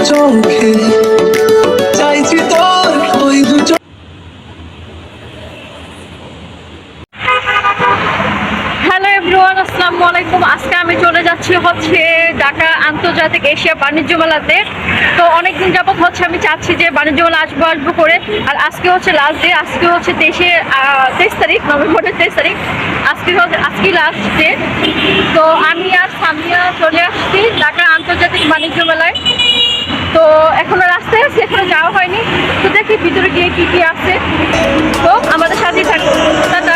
চোখে চাইছি তোর ওই দু চোখে। হ্যালো এভরিওয়ান, আসসালামু আলাইকুম। আজকে আমি চলে যাচ্ছি হচ্ছে ঢাকা আন্তর্জাতিক এশিয়া বাণিজ্য মেলাতে। তো অনেকদিন যাবত হচ্ছে আমি চাচ্ছি যে বাণিজ্য মেলা আসবো করে। আর আজকে হচ্ছে লাস্ট ডে, আজকে হচ্ছে 23 তারিখ, নভেম্বরের 23 তারিখ। আজকে লাস্ট ডে। তো আমি আর সামিয়া চলে আসছি ঢাকা আন্তর্জাতিক বাণিজ্য মেলায়। তো এখনো রাস্তায় আছে, এখনো যাওয়া হয়নি। তো দেখি ভিতরে গিয়ে কি কি আছে। তো আমাদের সাথেই থাকুন। টাটা।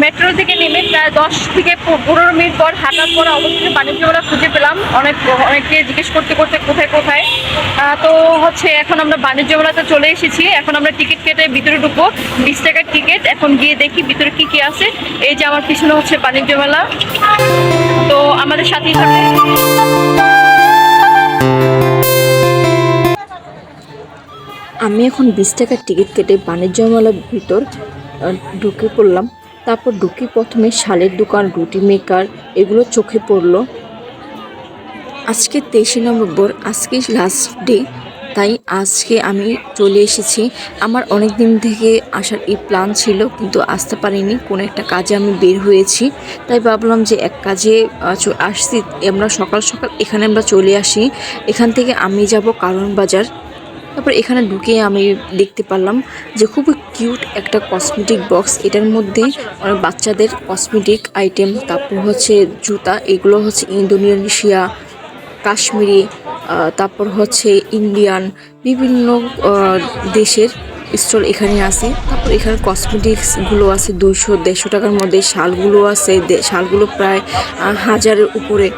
মেট্রো থেকে নেমে প্রায় 10 থেকে 15 মিনিট পর হাঁটার পর অবশ্যই বাণিজ্য মেলা খুঁজে পেলাম। অনেককে জিজ্ঞেস করতে কোথায়। তো হচ্ছে এখন আমরা বাণিজ্য মেলাতে চলে এসেছি। এখন আমরা টিকিট কেটে ভিতরে ঢুকবো। 20 টাকার টিকিট। এখন গিয়ে দেখি ভিতরে কি কি আছে। এই যে আমার পিছনে হচ্ছে বাণিজ্য মেলা। তো আমাদের সাথেই থাকবে। আমি এখন 20 টাকার টিকিট কেটে বাণিজ্য মেলার ভিতর ঢুকে পড়লাম। তারপর ঢুকে প্রথমে শালের দোকান, রুটি মেকার এগুলো চোখে পড়লো। আজকে 23 নভেম্বর, আজকে লাস্ট ডে, তাই আজকে আমি চলে এসেছি। আমার অনেক দিন থেকে আসার এই প্ল্যান ছিল, কিন্তু আসতে পারিনি। কোনো একটা কাজে আমি বের হয়েছি, তাই ভাবলাম যে এক কাজে আসছি আমরা সকাল সকাল এখানে আমরা চলে আসি। এখান থেকে আমি যাব কারণ বাজার। তারপর এখানে ঢুকে আমি দেখতে পারলাম যে খুব কিউট একটা কসমেটিক বক্স। এটার মধ্যে অনেক বাচ্চাদের কসমেটিক আইটেম, তারপর হচ্ছে জুতা, এগুলো হচ্ছে ইন্দোনেশিয়া, কাশ্মীরি, তারপর হচ্ছে ইন্ডিয়ান, বিভিন্ন দেশের স্টল এখানে আছে। তারপর এখানে কসমেটিক্সগুলো আছে 200-150 টাকার মধ্যে। শালগুলো আছে, শালগুলো প্রায় 1000-এর উপরে।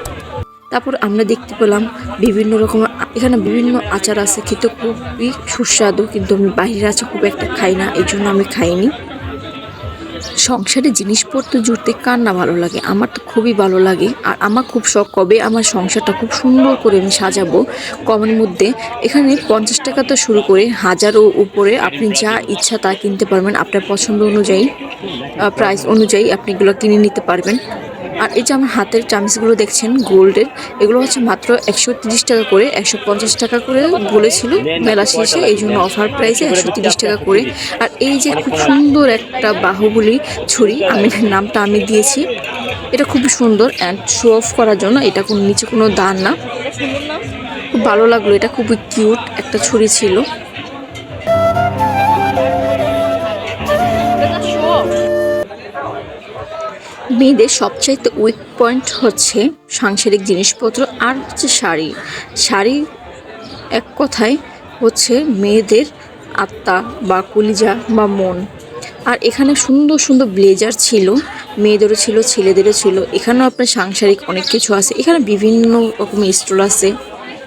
তারপর আমরা দেখতে পেলাম বিভিন্ন রকমের, এখানে বিভিন্ন আচার আছে, খেতে খুবই সুস্বাদু, কিন্তু আমি বাইরের আচার খুব একটা খাই না, এই জন্য আমি খাইনি। সংসারে জিনিসপত্র জুড়তে কার না ভালো লাগে, আমার তো খুবই ভালো লাগে। আর আমার খুব শখ কবে আমার সংসারটা খুব সুন্দর করে আমি সাজাবো কমের মধ্যে। এখানে 50 টাকা তো শুরু করে 1000-ও উপরে আপনি যা ইচ্ছা তা কিনতে পারবেন। আপনার পছন্দ অনুযায়ী, প্রাইস অনুযায়ী আপনি এগুলো কিনে নিতে পারবেন। আর এই যে আমার হাতের চামচগুলো দেখছেন গোল্ডের, এগুলো হচ্ছে মাত্র 130 টাকা করে, 150 টাকা করে বলেছিল মেলা শেষে, এই জন্য অফার প্রাইসে 130 টাকা করে। আর এই যে খুব সুন্দর একটা বাহুবলী ছুরি, নামটা আমি দিয়েছি। এটা খুবই সুন্দর অ্যান্ড শো অফ করার জন্য। এটা কোনো নিচে কোনো দান না, খুব ভালো লাগলো। এটা খুবই কিউট একটা ছুরি ছিল। মেয়েদের সবচাইতে উইক পয়েন্ট হচ্ছে সাংসারিক জিনিসপত্র আর হচ্ছে শাড়ি এক কথায় হচ্ছে মেয়েদের আত্মা বা কলিজা বা মন। আর এখানে সুন্দর সুন্দর ব্লেজার ছিল, মেয়েদেরও ছিল, ছেলেদেরও ছিল। এখানেও আপনার সাংসারিক অনেক কিছু আছে। এখানে বিভিন্ন রকমের স্টল আছে।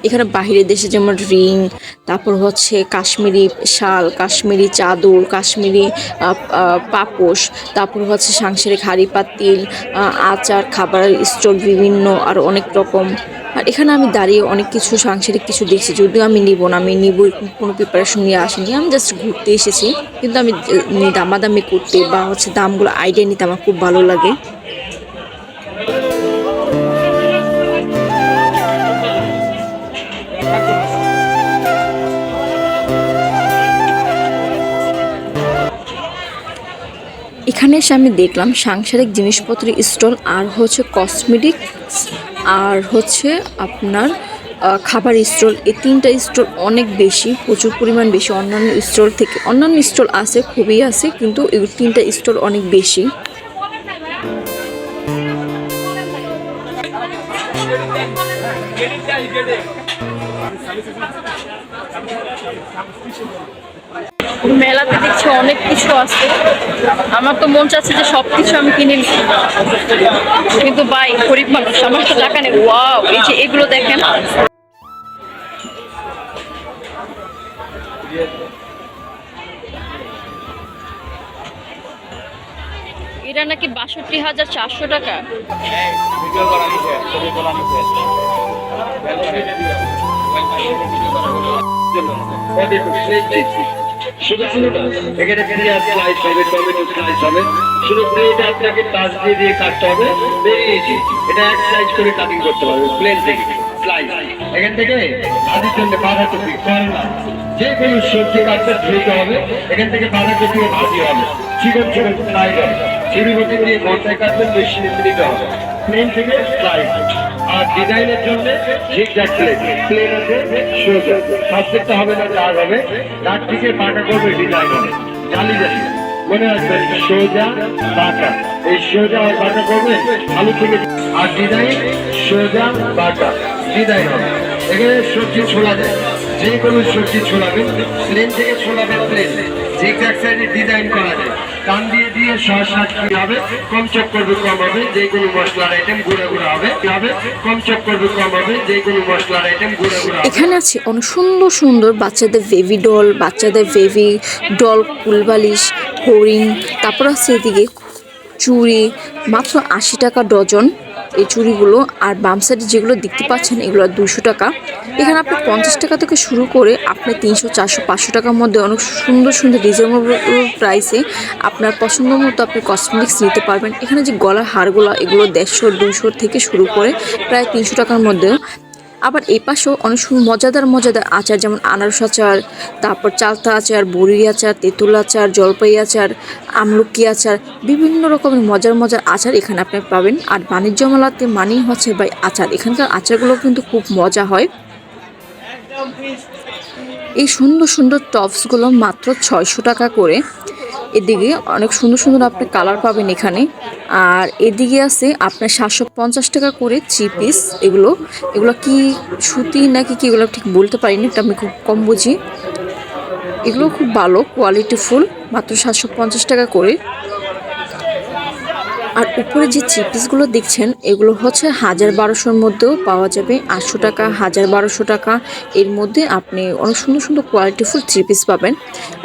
এখানে বাহিরের দেশে যেমন রিং, তারপর হচ্ছে কাশ্মীরি শাল, কাশ্মীরি চাদর, কাশ্মীরি পাপোশ, তারপর হচ্ছে সাংসারিক হাঁড়ি পাতিল, আচার, খাবারের স্টল বিভিন্ন আর অনেক রকম। আর এখানে আমি দাঁড়িয়ে অনেক কিছু সাংসারিক কিছু দেখছি, যদিও আমি নিব না, আমি নিব কোনো প্রিপারেশন নিয়ে আসিনি, আমি জাস্ট ঘুরতে এসেছি। কিন্তু আমি দামাদামি করতে বা হচ্ছে দামগুলো আইডিয়া নিতে আমার খুব ভালো লাগে। এখানে এসে আমি দেখলাম সাংসারিক জিনিসপত্রের স্টল, আর হচ্ছে কসমেটিক্স, আর হচ্ছে আপনার খাবার স্টল। এই 3টা স্টল অনেক বেশি, প্রচুর পরিমাণ বেশি অন্যান্য স্টল থেকে। অন্যান্য স্টল আছে, খুবই আছে, কিন্তু এই 3টা স্টল অনেক বেশি। মেলাতে দেখছি অনেক কিছু আছে। আমার তো মন চাচ্ছে যে সবকিছু আমি কিনে নিই, কিন্তু ভাই গরিব মানুষ, আমার তো টাকা নেই। ওয়াও, এই যে এগুলো দেখেন। এটা নাকি 62,400 টাকা। শুধু আলুটা এখানে পেঁয়াজ স্লাইস হবে, টমেটো স্লাইস হবে, শুধু ব্রেড আপনাকে টাচ দিয়ে দিয়ে কাটতে হবে, বেরিয়েছি। এটা এক স্লাইস করে কাটিং করতে পারবে প্লেন থেকে স্লাইস। এখান থেকে ভাজির জন্য বাঁধাকপি, করলা, যে কোনো সবজি কাটতে ধুইতে হবে। এখান থেকে বাঁধাকপি ভাজি হবে, চিকন চিকন ফ্রাই হবে, চিড়িমতি দিয়ে ঘন্টায় কাটবেন, বেশি দিতে হবে। প্লেন থেকে স্লাইস। আর ডিজাইনের জন্য ঝিকঝাক প্লেন, প্লেন আছে সোজা, প্রত্যেকটা হবে না, দাগ হবে, দাগ থেকে বাঁকা করবে, ডিজাইন হবে জালি জালি। মনে রাখবেন সোজা বাঁকা, এই সোজা আর বাঁকা করবে আলু থেকে। আর ডিজাইন সোজা বাঁকা ডিজাইন হবে। এখানে সবজি ছোলা যায়, যে কোনো সবজি ছোলাবেন, প্লেন থেকে ছোলাবেন প্লেন, জিগজ্যাগ সাইডে ডিজাইন করা যায়, টান দিয়ে দিয়ে শসা কি হবে, কম চপ করবে কম হবে, যে কোনো মশলার আইটেম গুঁড়া গুঁড়া হবে, কম চপ করবে কম হবে, যে কোনো মশলার আইটেম গুঁড়া গুঁড়া হবে। এখানে আছে অনেক সুন্দর সুন্দর বাচ্চাদের বেবি ডল, বাচ্চাদের বেবি ডল, কুলবালিশ, হরিণ, তারপর আছে এদিকে চুড়ি, মাত্র 80 টাকা ডজন এই চুড়িগুলো। আর বাম সাইডে যেগুলো দেখতে পাচ্ছেন এগুলো 200 টাকা। এখানে আপনি 50 টাকা থেকে শুরু করে আপনি 300, 400, 500 টাকার মধ্যে অনেক সুন্দর সুন্দর রিজনেবল প্রাইসে আপনার পছন্দ মতো আপনি কসমেটিক্স নিতে পারবেন। এখানে যে গলার হারগুলো এগুলো 150, 200 থেকে শুরু করে প্রায় 300 টাকার মধ্যে। আবার এই পাশেও অনেক মজাদার মজাদার আচার, যেমন আনারস আচার, তারপর চালতা আচার, বড়ি আচার, তেঁতুল আচার, জলপাই আচার, আমলকি আচার, বিভিন্ন রকমের মজার মজার আচার এখানে আপনি পাবেন। আর বাণিজ্য মেলাতে মানেই হচ্ছে ভাই আচার, এখানকার আচারগুলো কিন্তু খুব মজা হয়। এই সুন্দর সুন্দর টপসগুলো মাত্র 600 টাকা করে। এদিকে অনেক সুন্দর সুন্দর আপনি কালার পাবেন এখানে। আর এদিকে আছে আপনার 750 টাকা করে 3 পিস। এগুলো কি সুতি নাকি কি এগুলো ঠিক বলতে পারিনি, এটা আমি খুব কম বুঝি। এগুলো খুব ভালো কোয়ালিটি ফুল, মাত্র 750 টাকা করে। আর উপরে যে থ্রি পিসগুলো দেখছেন এগুলো হচ্ছে 1000-1200-র মধ্যেও পাওয়া যাবে। 800 টাকা, 1000-1200 টাকা এর মধ্যে আপনি অনেক সুন্দর সুন্দর কোয়ালিটিফুল থ্রি পিস পাবেন।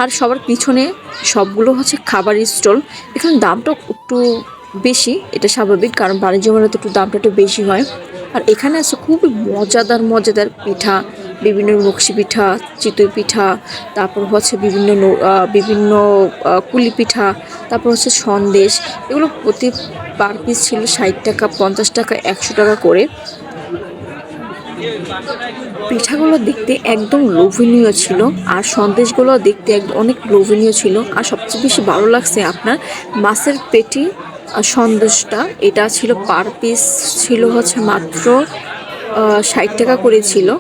আর সবার পিছনে সবগুলো হচ্ছে খাবার স্টল। এখানে দামটা একটু বেশি, এটা স্বাভাবিক, কারণ বাণিজ্য মেলাতে একটু দামটা একটু বেশি হয়। আর এখানে আছে খুবই মজাদার মজাদার পিঠা, বিভিন্ন নকশি পিঠা, চিতই পিঠা, তারপর হচ্ছে বিভিন্ন কুলি পিঠা, তারপর হচ্ছে সন্দেশ। এগুলো প্রতি পার পিস ছিল 60 টাকা, 50 টাকা, 100 টাকা করে। পিঠাগুলো দেখতে একদম লোভনীয় ছিল, আর সন্দেশগুলো দেখতে অনেক লোভনীয় ছিল। আর সবচেয়ে বেশি ভালো লাগছে আপনার মাছের পেটি সন্দেশটা, এটা ছিল পার পিস ছিল হচ্ছে মাত্র 60 টাকা করে ছিল।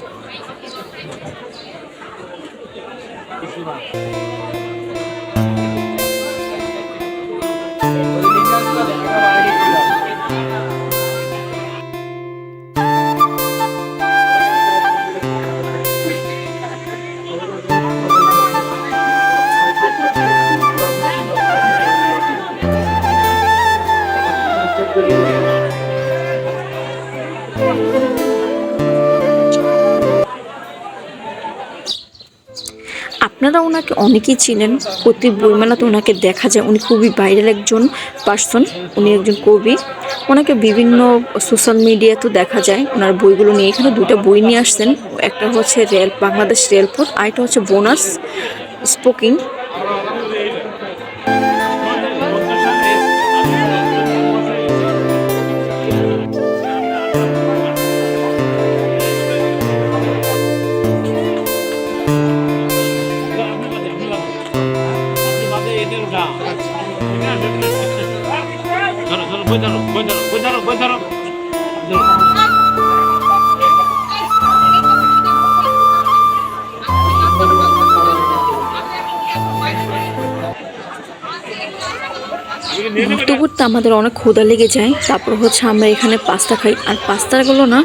আপনারা ওনাকে অনেকেই চিনেন, প্রতি বইমেলাতে ওনাকে দেখা যায়, উনি খুবই ভাইরাল একজন পার্সন, উনি একজন কবি। ওনাকে বিভিন্ন সোশ্যাল মিডিয়াতেও দেখা যায় ওনার বইগুলো নিয়ে। এখানে দুটো বই নিয়ে আসছেন, একটা হচ্ছে বাংলাদেশ রেলপথ, আর একটা হচ্ছে বোনাস স্পোকিং। ঘুরতে ঘুরতে আমাদের অনেক ক্ষুধা লেগে যায়, তারপর হচ্ছে আমরা এখানে পাস্তা খাই। আর পাস্তাগুলো না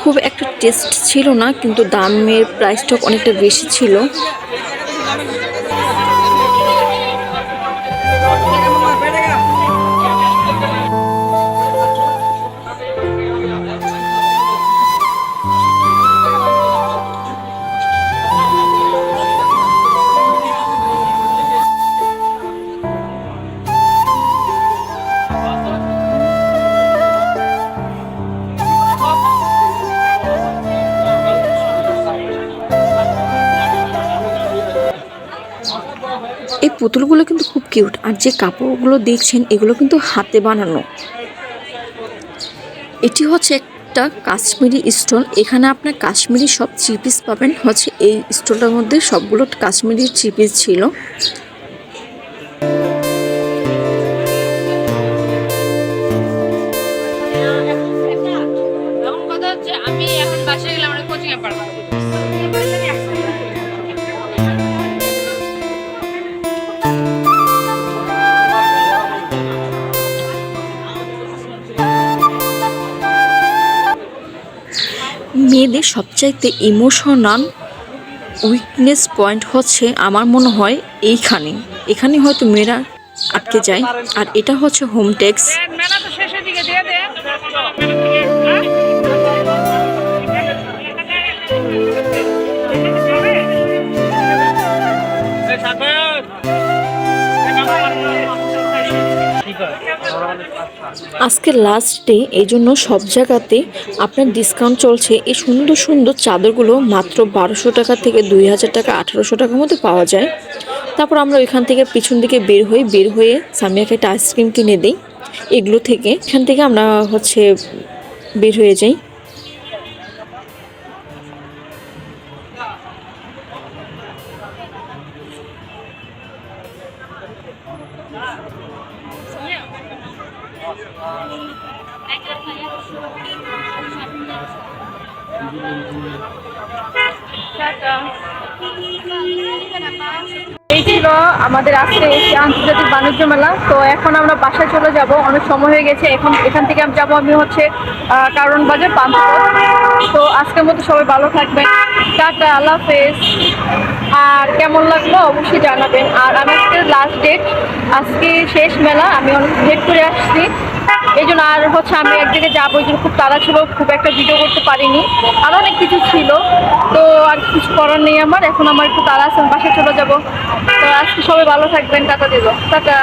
খুব একটা টেস্ট ছিল না, কিন্তু দামের প্রাইসটা অনেকটা বেশি ছিল। পুতুলগুলো কিন্তু খুব কিউট। আর যে কাপড়গুলো দেখছেন এগুলো কিন্তু হাতে বানানো। এটি হচ্ছে একটা কাশ্মীরি স্টোন। এখানে আপনার কাশ্মীরি সব থ্রি পিস পাবেন। হচ্ছে এই স্টোনটার মধ্যে সবগুলো কাশ্মীরি থ্রি পিস ছিল। আমি এখন বাসায় গেলে আমরা কোচিং এ পারবো। মেয়েদের সবচাইতে ইমোশনাল উইকনেস পয়েন্ট হচ্ছে আমার মনে হয় এখানে হয়তো মেয়েরা আটকে যায়। আর এটা হচ্ছে হোম টেক্স। মেলা তো শেষের দিকে দিয়ে দে। আজকে লাস্ট ডে, এই জন্য সব জায়গাতে আপনার ডিসকাউন্ট চলছে। এই সুন্দর সুন্দর চাদরগুলো মাত্র 1200 টাকা থেকে 2000 টাকা 1800 টাকার মধ্যে পাওয়া যায়। তারপর আমরা ওইখান থেকে পিছন দিকে বের হয়ে সামিয়াকে একটা আইসক্রিম কিনে দিই। এগুলো থেকে এখান থেকে আমরা হচ্ছে বের হয়ে যাই। এই ছিল আমাদের আজকে আন্তর্জাতিক বাণিজ্য মেলা। তো এখন আমরা বাসায় চলে যাব, অনেক সময় হয়ে গেছে। এখান থেকে আমি যাবো আমি হচ্ছে কারণ বাজার পান্থপথ। তো আজকের মতো সবাই ভালো থাকবেন, টাটা, আল্লাহ হাফেজ। আর কেমন লাগলো অবশ্যই জানাবেন। আর আমি আজকে লাস্ট ডেট, আজকে শেষ মেলা, আমি অনেক লেট করে আসছি এই জন্য। আর হচ্ছে আমি একদিকে যাবো, ওই জন্য খুব তাড়া ছিল, খুব একটা ভিডিও করতে পারিনি। আর অনেক কিছু ছিল, তো আর কিছু করার নেই আমার। এখন আমার একটু তাড়া আছে, আমি বাসায় চলে যাবো। তো আজকে সবাই ভালো থাকবেন, টাটা দেবো, টাটা।